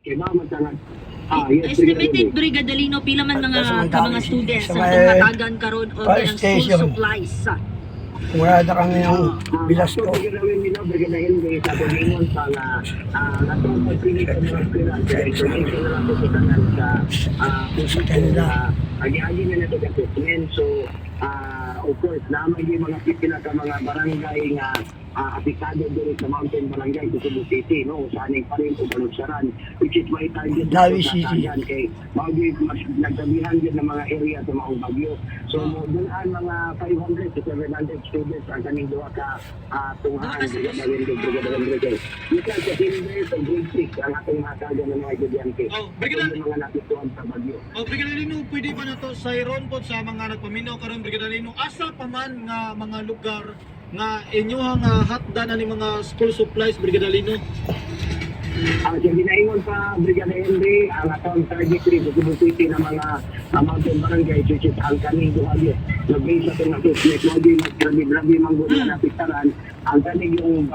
Kaya naman sangat. Yes, Estimated Brigadalino pila man mga students sa matagan karon o ng school supplies. Wala na kami ng bilas ko. Brigadawin nila, brigadahin mo sa Pagimon sa natong pagpili sa mga pira. Kaya information na lang sa tanan sa kanila. agi-agi na nato assessment. So, of course, naman yung mga pipila ka mga barangay nga aplikado doon sa Mountain Barangay sa Cebu City, no? Saan pa rin o Balugsaran, which is my target Dawi sa City. Tagan kay mas nagsabihan din ng mga area sa Maong Bagyo. So, doon mga 500 to 700 students ang kaning duha ka tunghaan brigade. Isa sa Timber sa grade 6 ang atong hatagan ng mga estudyante. Brigada, Mga natutuan sa Bagyo. Brigadalino, pwede ba na to sayron po sa mga nagpaminaw karon Brigadalino? Asa pa man nga mga lugar nga inyong hatdan ani mga school supplies Brigadalino? Ang sinaingon sa Brigada Henry, ang atong target sa Cebu City ng mga Mountain Barangay, which is ang kaning duhagyo. Nag-base sa itong assessment, mo di mas grabe-grabe mangguna na pisaran, ang kaning yung